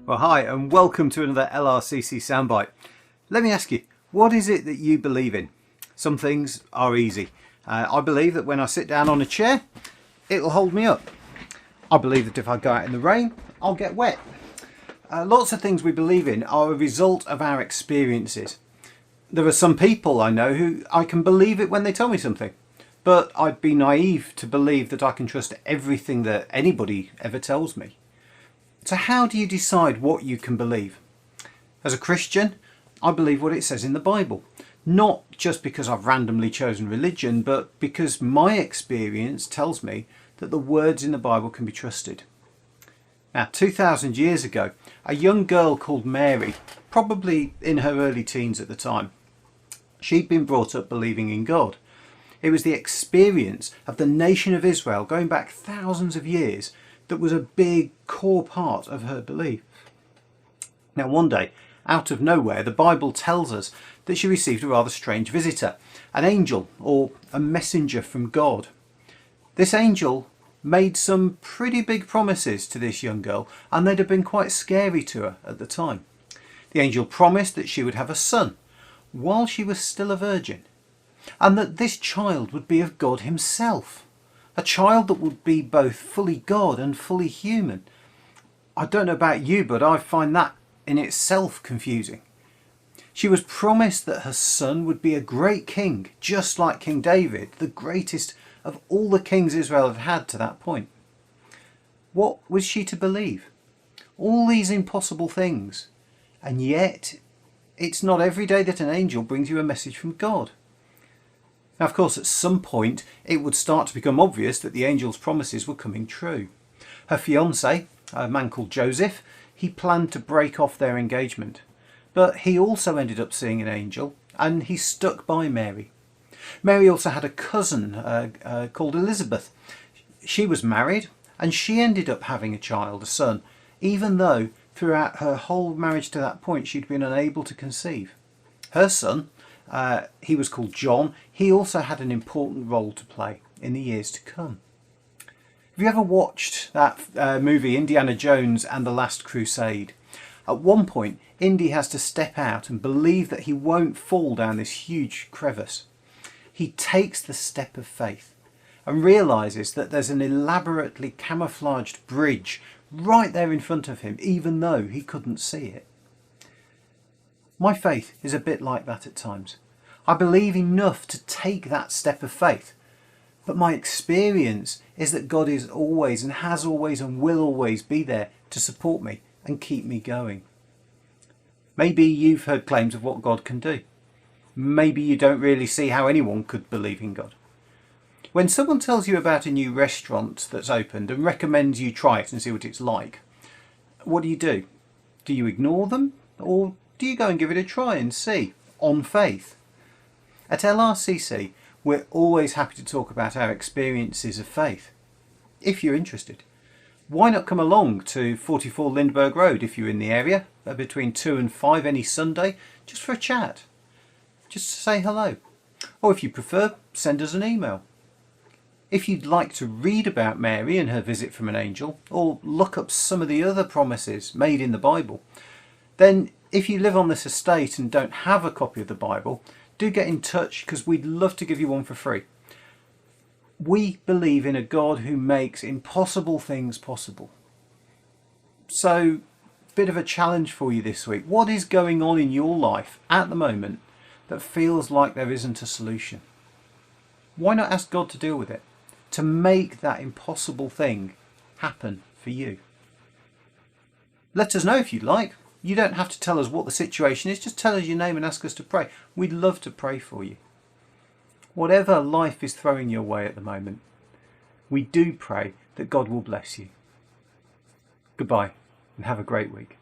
Well, hi and welcome to another LRCC Soundbite. Let me ask you, what is it that you believe in? Some things are easy. I believe that when I sit down on a chair, it'll hold me up. I believe that if I go out in the rain, I'll get wet. Lots of things we believe in are a result of our experiences. There are some people I know who I can believe it when they tell me something, but I'd be naive to believe that I can trust everything that anybody ever tells me. So how do you decide what you can believe? As a Christian, I believe what it says in the Bible. Not just because I've randomly chosen religion, but because my experience tells me that the words in the Bible can be trusted. Now, 2,000 years ago, a young girl called Mary, probably in her early teens at the time, she'd been brought up believing in God. It was the experience of the nation of Israel going back thousands of years that was a big core part of her belief. Now one day, out of nowhere, the Bible tells us that she received a rather strange visitor, an angel or a messenger from God. This angel made some pretty big promises to this young girl, and they'd have been quite scary to her at the time. The angel promised that she would have a son while she was still a virgin, and that this child would be of God himself. A child that would be both fully God and fully human. I don't know about you, but I find that in itself confusing. She was promised that her son would be a great king, just like King David, the greatest of all the kings Israel had had to that point. What was she to believe? All these impossible things. And yet, it's not every day that an angel brings you a message from God. Now, of course, at some point it would start to become obvious that the angel's promises were coming true. Her fiancé, a man called Joseph, he planned to break off their engagement. But he also ended up seeing an angel, and he stuck by Mary. Mary also had a cousin called Elizabeth. She was married, and she ended up having a child, a son, even though throughout her whole marriage to that point she'd been unable to conceive. Her son, he was called John. He also had an important role to play in the years to come. Have you ever watched that movie Indiana Jones and the Last Crusade? At one point, Indy has to step out and believe that he won't fall down this huge crevice. He takes the step of faith and realises that there's an elaborately camouflaged bridge right there in front of him, even though he couldn't see it. My faith is a bit like that at times. I believe enough to take that step of faith, but my experience is that God is always and has always and will always be there to support me and keep me going. Maybe you've heard claims of what God can do. Maybe you don't really see how anyone could believe in God. When someone tells you about a new restaurant that's opened and recommends you try it and see what it's like, what do? Do you ignore them, or do you go and give it a try and see, on faith? At LRCC, we're always happy to talk about our experiences of faith. If you're interested, why not come along to 44 Lindbergh Road if you're in the area, between 2 and 5 any Sunday, just for a chat. Just to say hello. Or if you prefer, send us an email. If you'd like to read about Mary and her visit from an angel, or look up some of the other promises made in the Bible, then if you live on this estate and don't have a copy of the Bible, do get in touch, because we'd love to give you one for free. We believe in a God who makes impossible things possible. So, bit of a challenge for you this week. What is going on in your life at the moment that feels like there isn't a solution? Why not ask God to deal with it, to make that impossible thing happen for you? Let us know if you'd like. You don't have to tell us what the situation is, just tell us your name and ask us to pray. We'd love to pray for you. Whatever life is throwing your way at the moment, we do pray that God will bless you. Goodbye and have a great week.